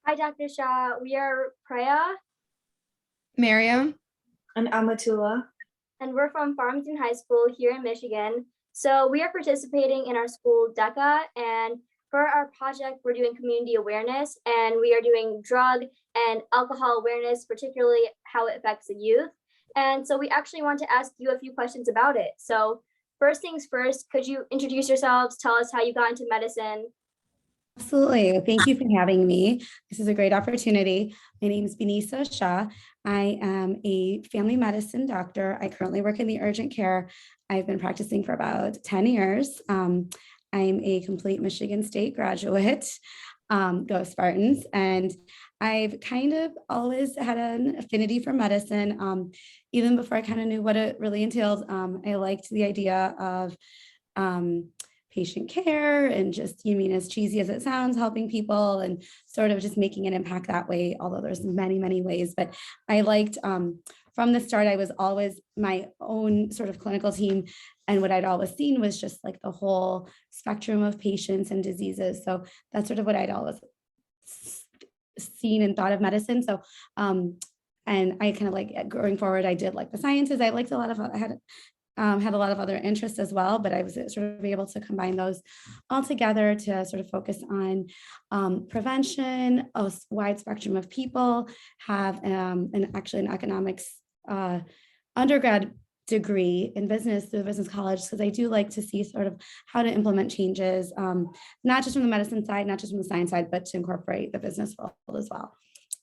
Hi, Dr. Shah. We are Preya, Mariam. And Amatullah. and we're from Farmington High School here in Michigan. So we are participating in our school DECA, and for our project, we're doing community awareness, and we are doing drug and alcohol awareness, particularly how it affects the youth. And so we actually want to ask you a few questions about it. So first things first, could you introduce yourselves, tell us how you got into medicine? Absolutely. Thank you for having me. This is a great opportunity. My name is Binisa Shah. I am a family medicine doctor. I currently work in the urgent care. I've been practicing for about 10 years. I'm a complete Michigan State graduate. Go Spartans. And I've kind of always had an affinity for medicine. Even before I kind of knew what it really entailed, I liked the idea of patient care and just, you mean, as cheesy as it sounds, helping people and sort of just making an impact that way, although there's many, many ways. But I liked, from the start, I was always my own sort of clinical team. And what I'd always seen was just like the whole spectrum of patients and diseases. So that's sort of what I'd always seen and thought of medicine. So, and I kind of like going forward, I did like the sciences. I liked a lot of, I had a lot of other interests as well, but I was sort of able to combine those all together to sort of focus on prevention. A wide spectrum of people have actually an economics undergrad degree in business through the business college, because I do like to see sort of how to implement changes, not just from the medicine side, not just from the science side, but to incorporate the business world as well.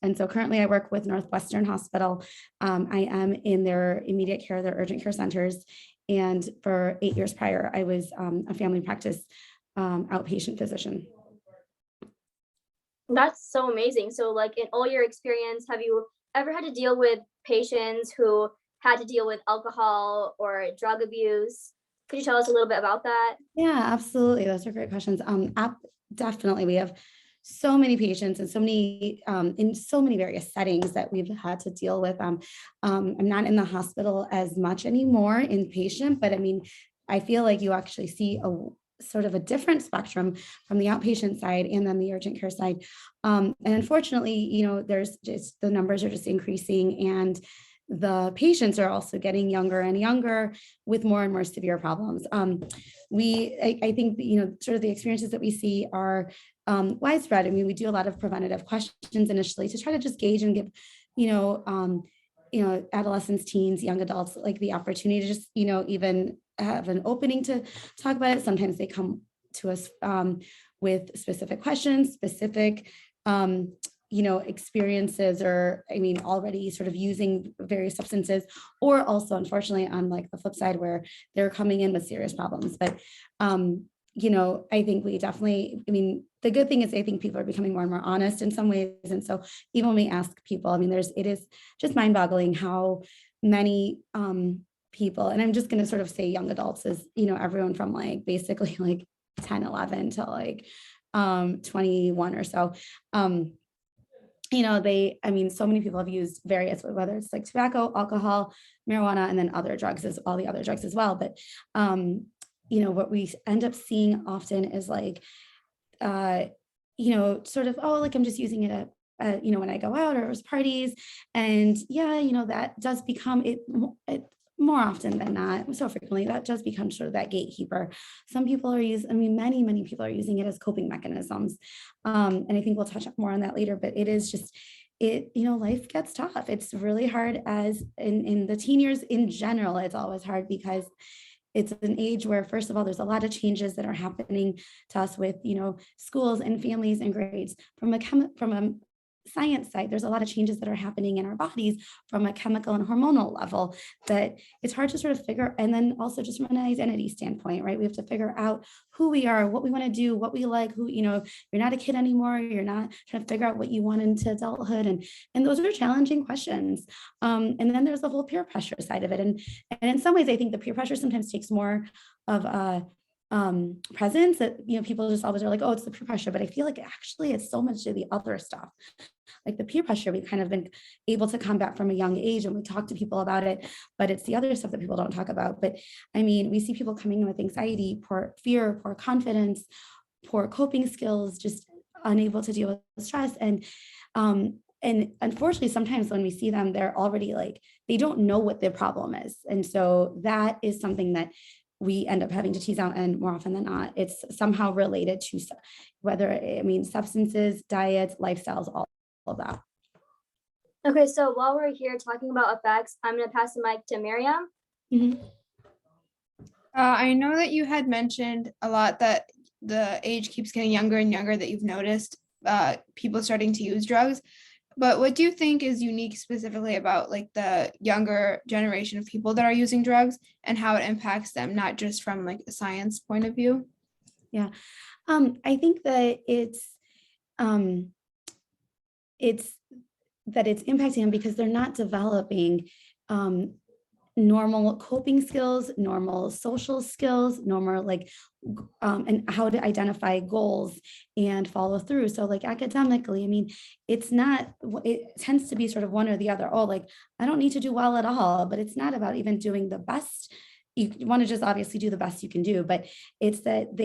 And so currently I work with Northwestern Hospital. I am in their immediate care, their urgent care centers. And for 8 years prior, I was a family practice outpatient physician. That's so amazing. So, like, in all your experience, have you ever had to deal with patients who had to deal with alcohol or drug abuse? Could you tell us a little bit about that? Yeah, absolutely. Those are great questions. Definitely, we have so many patients and so many in so many various settings that we've had to deal with. I'm not in the hospital as much anymore inpatient, but I mean, I feel like you actually see a sort of a different spectrum from the outpatient side and then the urgent care side. And unfortunately, you know, there's just the numbers are just increasing, and the patients are also getting younger and younger with more and more severe problems. I think, you know, sort of the experiences that we see are widespread. I mean, we do a lot of preventative questions initially to try to just gauge and give, adolescents, teens, young adults, like the opportunity to just, even have an opening to talk about it. Sometimes they come to us with specific questions, specific, experiences, or I mean, already sort of using various substances, or also unfortunately on like the flip side where they're coming in with serious problems. But, I think we definitely, I mean, the good thing is I think people are becoming more and more honest in some ways. And so even when we ask people, I mean, it is just mind boggling how many people, and I'm just going to sort of say young adults is, everyone from like basically like 10, 11 to like 21 or so. So many people have used various, whether it's like tobacco, alcohol, marijuana, and then other drugs, as all the other drugs as well. But, what we end up seeing often is like, sort of, oh, like I'm just using it when I go out or as parties. And yeah, that does become it more often than not, so frequently, that does become sort of that gatekeeper. Some people are many, many people are using it as coping mechanisms. And I think we'll touch more on that later, but it is just, life gets tough. It's really hard as in the teen years in general, it's always hard because it's an age where, first of all, there's a lot of changes that are happening to us with, schools and families and grades. From a science side, there's a lot of changes that are happening in our bodies from a chemical and hormonal level that it's hard to sort of figure. And then also just from an identity standpoint, right? We have to figure out who we are, what we want to do, what we like, you're not a kid anymore. You're not trying to figure out what you want into adulthood. And those are challenging questions. And then there's the whole peer pressure side of it. And in some ways, I think the peer pressure sometimes takes more of a presence that, people just always are like, oh, it's the peer pressure. But I feel like actually it's so much of the other stuff. Like the peer pressure, we've kind of been able to combat from a young age, and we talk to people about it, but it's the other stuff that people don't talk about. But I mean, we see people coming in with anxiety, poor fear, poor confidence, poor coping skills, just unable to deal with stress. And unfortunately, sometimes when we see them, they're already like, they don't know what their problem is. And so that is something that we end up having to tease out. And more often than not, it's somehow related to whether, I mean, substances, diets, lifestyles, all of that. Okay, so while we're here talking about effects, I'm going to pass the mic to Mariam. Mhm. I know that you had mentioned a lot that the age keeps getting younger and younger, that you've noticed people starting to use drugs. But what do you think is unique specifically about like the younger generation of people that are using drugs and how it impacts them, not just from like a science point of view? Yeah, I think that it's impacting them because they're not developing normal coping skills, normal social skills, normal and how to identify goals and follow through. So like academically, I mean, it tends to be sort of one or the other. Oh, like I don't need to do well at all, but it's not about even doing the best. You want to just obviously do the best you can do, but it's that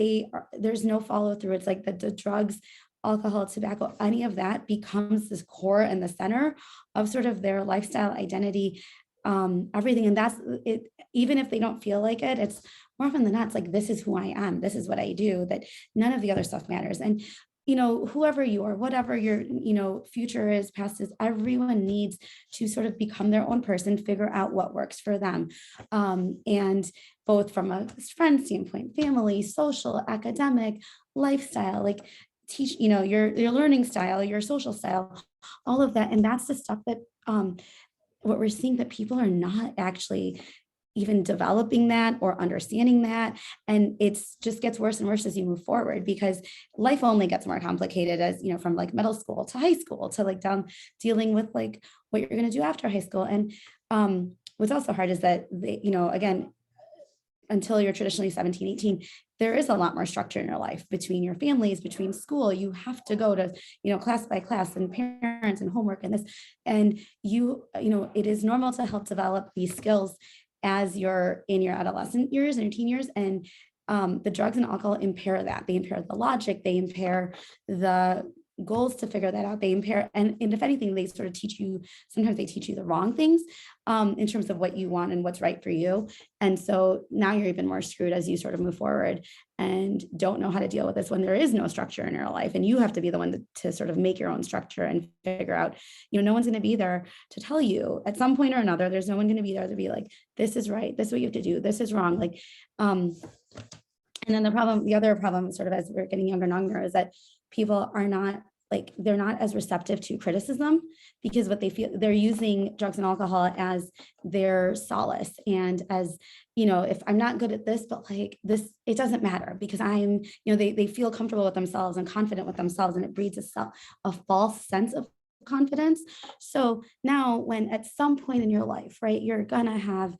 there's no follow through. It's like the drugs, alcohol, tobacco, any of that becomes this core and the center of sort of their lifestyle identity, everything. And that's it. Even if they don't feel like it, it's more often than not, it's like, this is who I am. This is what I do, that none of the other stuff matters. And, whoever you are, whatever your, future is, past is, everyone needs to sort of become their own person, figure out what works for them. And both from a friend standpoint, family, social, academic, lifestyle, like teach, your learning style, your social style, all of that. And that's the stuff that, what we're seeing, that people are not actually even developing that or understanding that. And it's just gets worse and worse as you move forward, because life only gets more complicated as, from like middle school to high school to like down dealing with like what you're going to do after high school. And what's also hard is that, again, until you're traditionally 17, 18, there is a lot more structure in your life between your families, between school. You have to go to, class by class and parents and homework and this, and it is normal to help develop these skills as you're in your adolescent years and your teen years. And the drugs and alcohol impair that. They impair the logic, they impair the goals to figure that out. They impair, and if anything, they sort of teach you, sometimes they teach you the wrong things in terms of what you want and what's right for you. And so now you're even more screwed as you sort of move forward and don't know how to deal with this when there is no structure in your life. And you have to be the one to sort of make your own structure and figure out, no one's going to be there to tell you at some point or another. There's no one going to be there to be like, this is right, this is what you have to do, this is wrong. Like, and then the other problem sort of as we're getting younger and younger is that people are not they're not as receptive to criticism, because what they feel, they're using drugs and alcohol as their solace. And as, if I'm not good at this, but like this, it doesn't matter because I'm, they feel comfortable with themselves and confident with themselves, and it breeds a false sense of confidence. So now when at some point in your life, right, you're gonna have,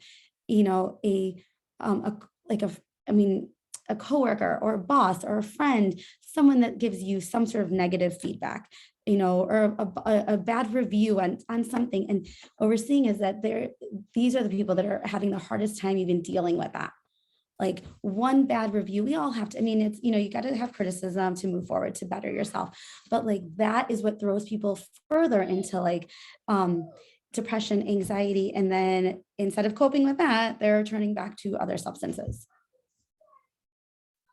a coworker or a boss or a friend, someone that gives you some sort of negative feedback, or a bad review on something. And what we're seeing is that these are the people that are having the hardest time even dealing with that. Like one bad review, we all have to, it's, you got to have criticism to move forward, to better yourself. But like, that is what throws people further into like, depression, anxiety. And then instead of coping with that, they're turning back to other substances.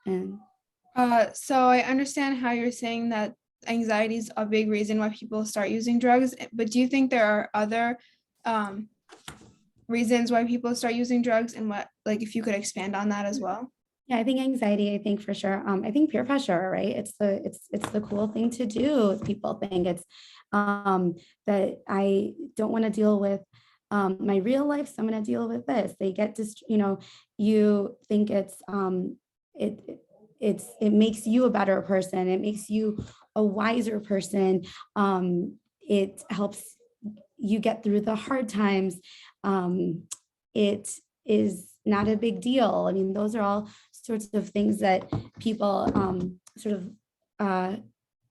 And so I understand how you're saying that anxiety is a big reason why people start using drugs, but do you think there are other reasons why people start using drugs, and what, like, if you could expand on that as well? Yeah, I think anxiety, I think for sure. I think peer pressure, right? It's the cool thing to do. People think it's that I don't want to deal with my real life, so I'm going to deal with this. They get you think it's it makes you a better person. It makes you a wiser person. It helps you get through the hard times. It is not a big deal. Those are all sorts of things that people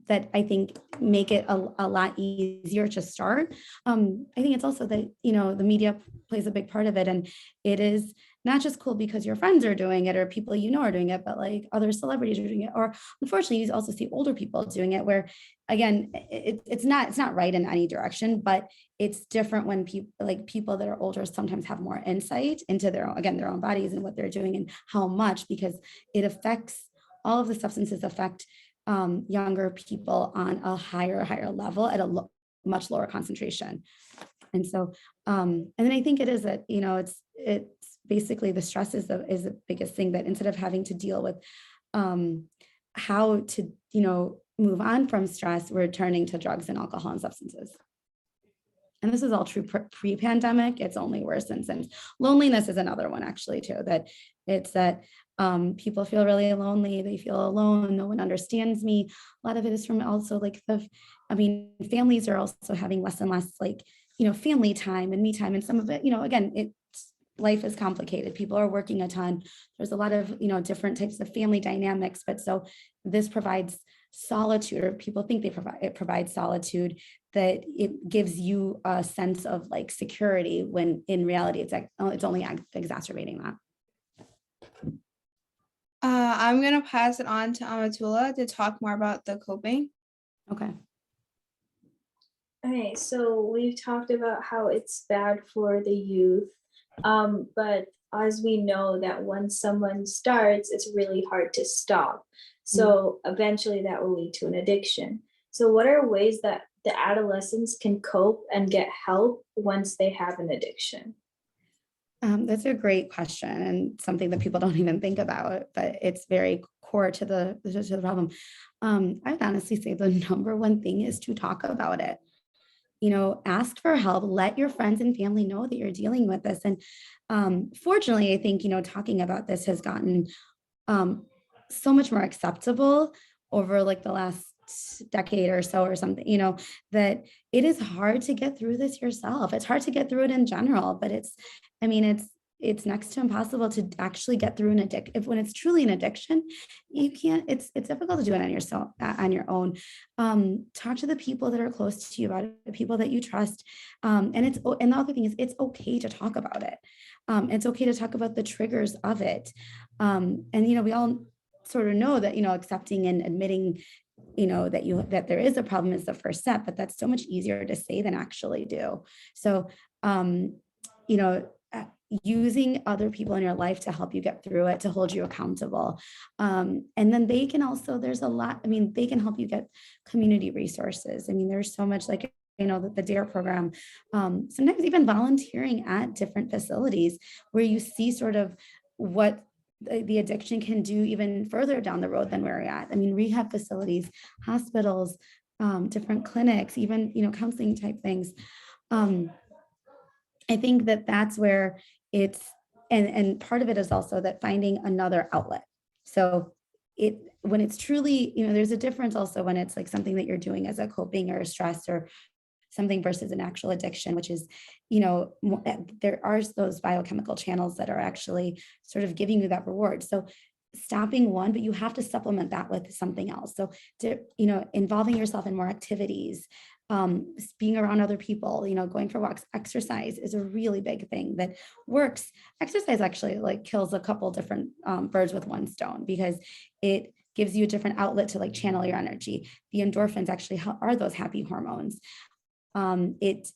that I think make it a lot easier to start. I think it's also that, the media plays a big part of it, and it is not just cool because your friends are doing it or people you know are doing it, but like other celebrities are doing it. Or unfortunately, you also see older people doing it where, again, it's not right in any direction, but it's different when people that are older sometimes have more insight into their own bodies and what they're doing and how much, because it affects, all of the substances affect younger people on a higher level at a much lower concentration. And so, and then I think it is that, it's basically the stress is the biggest thing, that instead of having to deal with how to, move on from stress, we're turning to drugs and alcohol and substances. And this is all true pre-pandemic. It's only worsened since. Loneliness is another one actually too, that it's that people feel really lonely. They feel alone. No one understands me. A lot of it is from also families are also having less and less family time and me time. And some of it, again, life is complicated. People are working a ton. There's a lot of, different types of family dynamics. But so this provides solitude, or people think it provides solitude, that it gives you a sense of security, when in reality, it's only exacerbating that. I'm going to pass it on to Amatullah to talk more about the coping. Okay. Okay, so we've talked about how it's bad for the youth, but as we know that once someone starts, it's really hard to stop. So eventually that will lead to an addiction. So what are ways that the adolescents can cope and get help once they have an addiction? That's a great question, and something that people don't even think about, but it's very core to the problem. I would honestly say the number one thing is to talk about it. Ask for help, let your friends and family know that you're dealing with this. And fortunately, I think, talking about this has gotten so much more acceptable over the last decade or so or something, that it is hard to get through this yourself. It's hard to get through it in general, but it's next to impossible to actually get through an addiction. When it's truly an addiction, you can't, it's difficult to do it on your own. Talk to the people that are close to you about it, the people that you trust. And the other thing is, it's okay to talk about it. It's okay to talk about the triggers of it. And, we all sort of know that, accepting and admitting, that there is a problem is the first step, but that's so much easier to say than actually do. So, using other people in your life to help you get through it, to hold you accountable. And then they can also, they can help you get community resources. There's so much the DARE program, sometimes even volunteering at different facilities where you see sort of what the addiction can do even further down the road than where we're at. Rehab facilities, hospitals, different clinics, even, counseling type things. I think that's where it's, and part of it is also that finding another outlet. So when it's truly, there's a difference also when it's something that you're doing as a coping or a stress or something versus an actual addiction, which is, there are those biochemical channels that are actually sort of giving you that reward. So stopping one, but you have to supplement that with something else. So, involving yourself in more activities, being around other people, going for walks, exercise is a really big thing that works. Exercise actually kills a couple different birds with one stone, because it gives you a different outlet to channel your energy. The endorphins actually are those happy hormones. It,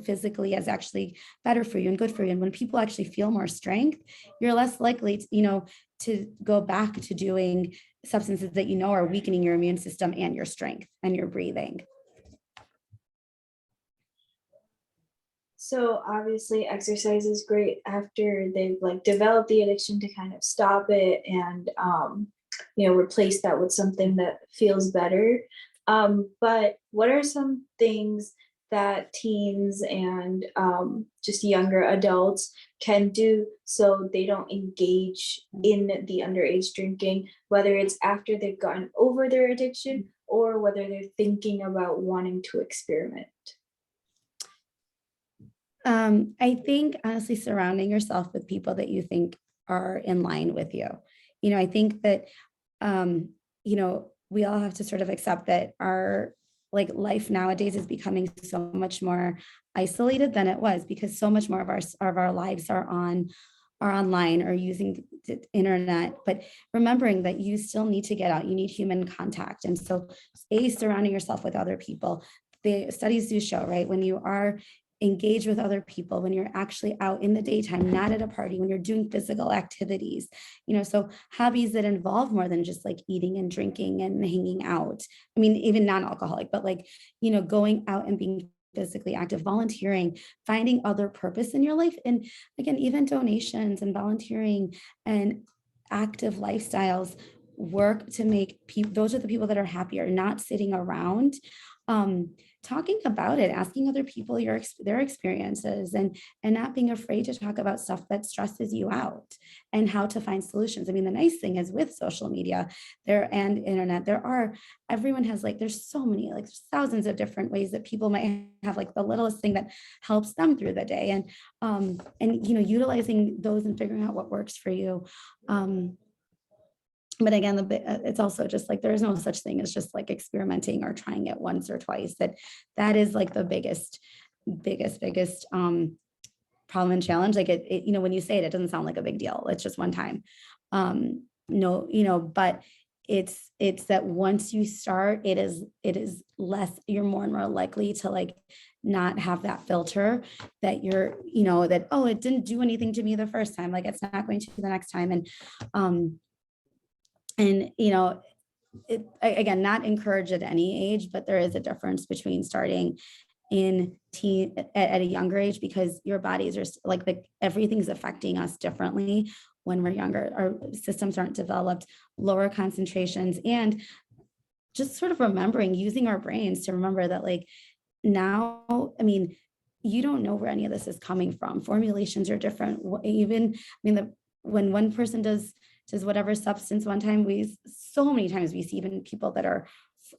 physically is actually better for you and good for you. And when people actually feel more strength, you're less likely to go back to doing substances that are weakening your immune system and your strength and your breathing. So obviously exercise is great after they've developed the addiction, to kind of stop it and replace that with something that feels better. But what are some things that teens and just younger adults can do so they don't engage in the underage drinking, whether it's after they've gotten over their addiction or whether they're thinking about wanting to experiment? I think honestly, surrounding yourself with people that you think are in line with you. I think that, we all have to sort of accept that our life nowadays is becoming so much more isolated than it was, because so much more of our lives are are online or using the internet, but remembering that you still need to get out, you need human contact. And so surrounding yourself with other people. The studies do show, right, when you are engaged with other people, when you're actually out in the daytime, not at a party, when you're doing physical activities, so hobbies that involve more than just like eating and drinking and hanging out. I mean, even non-alcoholic, but like, going out and being physically active, volunteering, finding other purpose in your life. And again, even donations and volunteering and active lifestyles work to make people, those are the people that are happier, not sitting around, talking about it, asking other people their experiences, and not being afraid to talk about stuff that stresses you out and how to find solutions. I mean, the nice thing is with social media and internet, everyone has there's so many, thousands of different ways that people might have the littlest thing that helps them through the day, and utilizing those and figuring out what works for you. But again, it's also just there is no such thing as just experimenting or trying it once or twice. That is the biggest problem and challenge. When you say it, it doesn't sound like a big deal. It's just one time. No, but it's that once you start, it is less, you're more and more likely to not have that filter that you're, that, oh, it didn't do anything to me the first time. It's not going to the next time. And again, not encouraged at any age, but there is a difference between starting in teen at a younger age, because your bodies are everything's affecting us differently when we're younger. Our systems aren't developed, lower concentrations, and just sort of using our brains to remember that now, I mean, you don't know where any of this is coming from. Formulations are different. When one person does whatever substance one time, so many times we see even people that are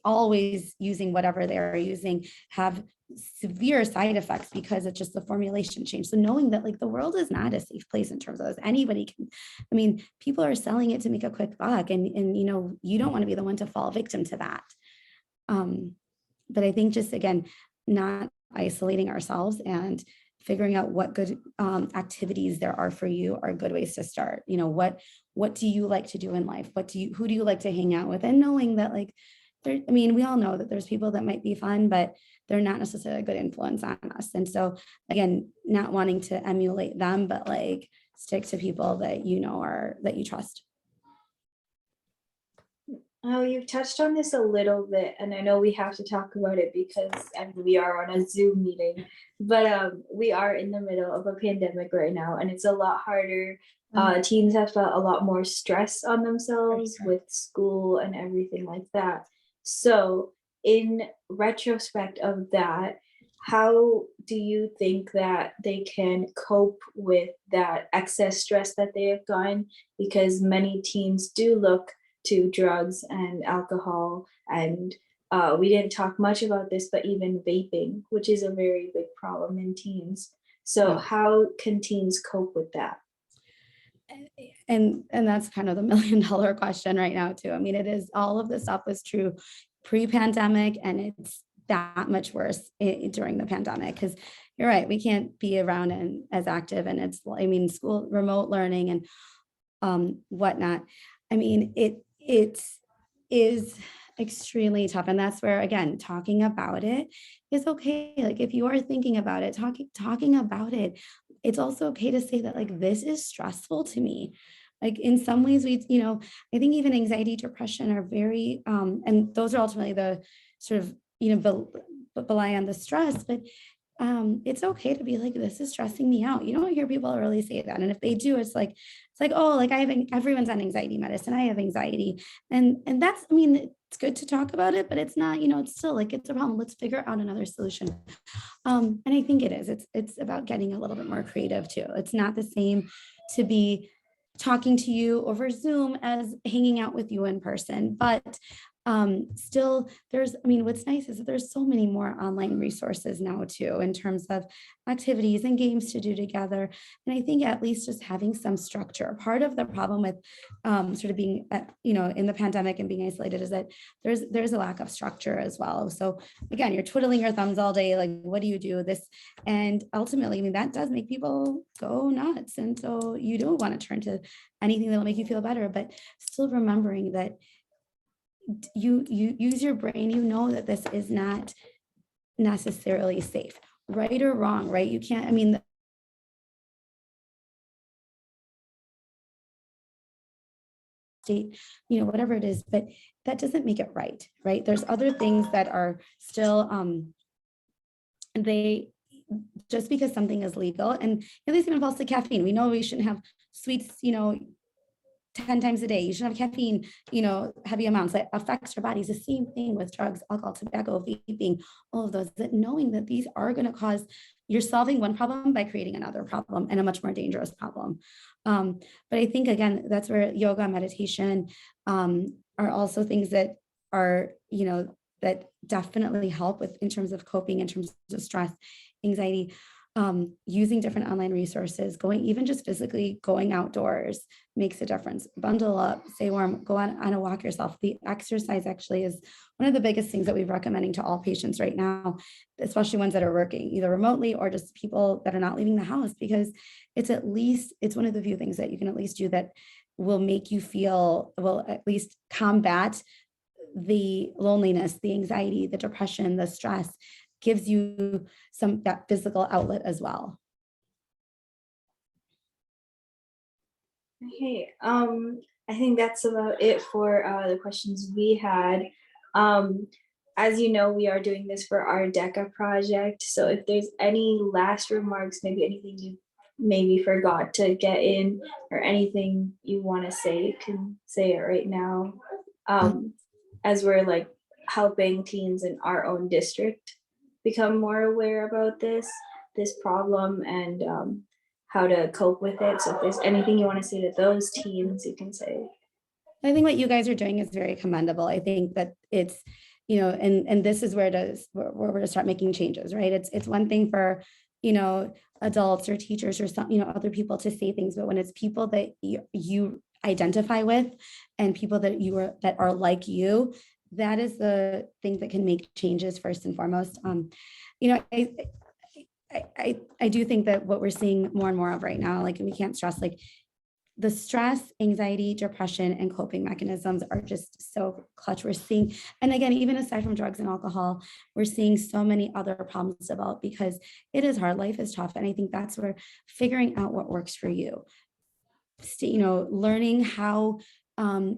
always using whatever they are using have severe side effects because it's just the formulation change. So knowing that the world is not a safe place in terms of this, anybody can, people are selling it to make a quick buck, and you don't want to be the one to fall victim to that. But I think just, again, not isolating ourselves and figuring out what good activities there are for you are good ways to start. What do you like to do in life? Who do you like to hang out with? And knowing that we all know that there's people that might be fun, but they're not necessarily a good influence on us. And so again, not wanting to emulate them, but stick to people that that you trust. Oh, you've touched on this a little bit, and I know we have to talk about it because we are on a Zoom meeting, but we are in the middle of a pandemic right now, and it's a lot harder. Teens have felt a lot more stress on themselves with school and everything like that. So in retrospect of that, how do you think that they can cope with that excess stress that they have gotten? Because many teens do look to drugs and alcohol, and we didn't talk much about this, but even vaping, which is a very big problem in teens. So how can teens cope with that? And that's kind of the $1 million question right now too. It is, all of this stuff was true pre-pandemic, and it's that much worse during the pandemic, because you're right, we can't be around and as active, and it's school remote learning and whatnot. It is extremely tough, and that's where, again, talking about it is okay. If you are thinking about it, talking about it, it's also okay to say that this is stressful to me. In some ways, I think even anxiety, depression are very, and those are ultimately the sort of, rely on the stress, but it's okay to be this is stressing me out. You don't hear people really say that. And if they do, it's oh, I have, everyone's on anxiety medicine, I have anxiety. And that's, it's good to talk about it, but it's not, it's still it's a problem. Let's figure out another solution. And I think it is, it's about getting a little bit more creative too. It's not the same to be talking to you over Zoom as hanging out with you in person, but still there's, I mean, what's nice is that there's so many more online resources now too, in terms of activities and games to do together. And I think at least just having some structure. Part of the problem with sort of being, in the pandemic and being isolated is that there's a lack of structure as well. So again, you're twiddling your thumbs all day, like, what do you do this? And ultimately, I mean, that does make people go nuts. And so you don't want to turn to anything that will make you feel better, but still remembering that you use your brain, that this is not necessarily safe, right or wrong, right? You can't, I mean, state, whatever it is, but that doesn't make it right, right? There's other things that are still, they, just because something is legal, and this even falls to caffeine. We know we shouldn't have sweets, 10 times a day. You should have caffeine, heavy amounts that affects your bodies. The same thing with drugs, alcohol, tobacco, vaping, all of those, that knowing that these are going to cause, you're solving one problem by creating another problem, and a much more dangerous problem. But I think, again, that's where yoga, meditation are also things that are, that definitely help with, in terms of coping, in terms of stress, anxiety, using different online resources, even just physically going outdoors makes a difference. Bundle up, stay warm, go on a walk yourself. The exercise actually is one of the biggest things that we're recommending to all patients right now, especially ones that are working either remotely or just people that are not leaving the house, because it's one of the few things that you can at least do that will make you will at least combat the loneliness, the anxiety, the depression, the stress, gives you that physical outlet as well. Okay, I think that's about it for the questions we had. As you know, we are doing this for our DECA project. So if there's any last remarks, maybe anything you maybe forgot to get in, or anything you want to say, you can say it right now. As we're like helping teens in our own district become more aware about this problem, and how to cope with it. So if there's anything you want to say to those teens, you can say. I think what you guys are doing is very commendable. I think that it's, and this is where we're going to start making changes, right? It's one thing for, adults or teachers or some, other people to say things, but when it's people that you identify with, and people that are like you, that is the thing that can make changes first and foremost. I do think that what we're seeing more and more of right now, like, we can't stress, like, the stress, anxiety, depression, and coping mechanisms are just so clutch. We're seeing, and again, even aside from drugs and alcohol, we're seeing so many other problems develop because it is hard, life is tough. And I think that's where figuring out what works for you, learning how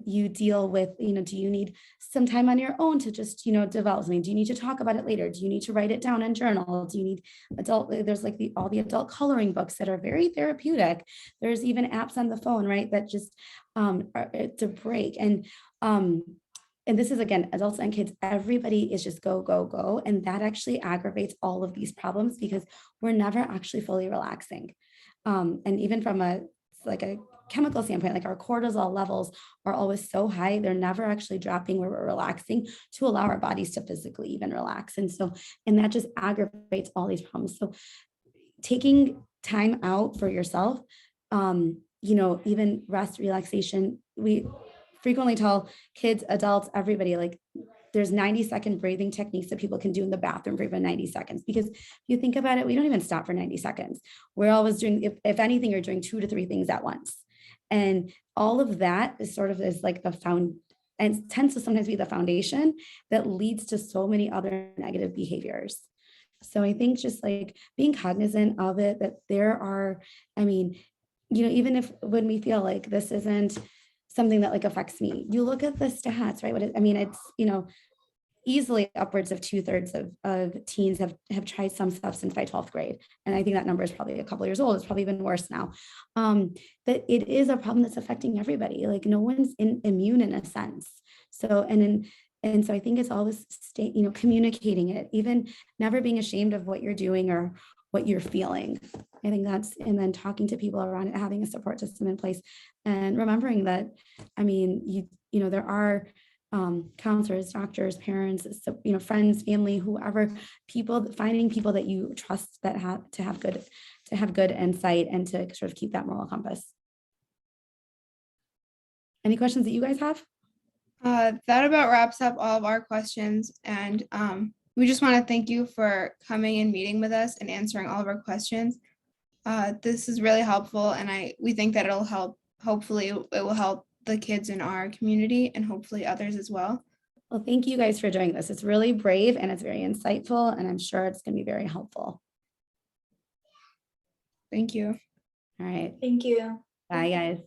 you deal with, do you need some time on your own to just, develop something? Do you need to talk about it later? Do you need to write it down and journal? Do you need there's like all the adult coloring books that are very therapeutic. There's even apps on the phone, right? That just to break. And this is, again, adults and kids, everybody is just go, go, go. And that actually aggravates all of these problems because we're never actually fully relaxing. And even from a chemical standpoint, like, our cortisol levels are always so high, they're never actually dropping where we're relaxing to allow our bodies to physically even relax. And that just aggravates all these problems. So taking time out for yourself, even rest, relaxation, we frequently tell kids, adults, everybody, like, there's 90-second breathing techniques that people can do in the bathroom for even 90 seconds. Because if you think about it, we don't even stop for 90 seconds. We're always doing, if anything, you're doing 2 to 3 things at once. And all of that is like the and tends to sometimes be the foundation that leads to so many other negative behaviors. So I think just like being cognizant of it, that there are, even when we feel like this isn't something that like affects me, you look at the stats, right? It's, easily upwards of 2/3 of teens have tried some substance by 12th grade. And I think that number is probably a couple of years old. It's probably even worse now. That it is a problem that's affecting everybody. Like, no one's immune in a sense. So, and so I think it's always communicating it, even never being ashamed of what you're doing or what you're feeling. I think and then talking to people around it, having a support system in place, and remembering that, there are counselors, doctors, parents, so, friends, family, whoever, finding people that you trust that have good insight and to sort of keep that moral compass. Any questions that you guys have? That about wraps up all of our questions, and we just want to thank you for coming and meeting with us and answering all of our questions. This is really helpful, and we think that it'll help. Hopefully, it will help the kids in our community and hopefully others as well. Well, thank you guys for doing this. It's really brave and it's very insightful, and I'm sure it's going to be very helpful. Thank you. All right. Thank you. Bye, guys.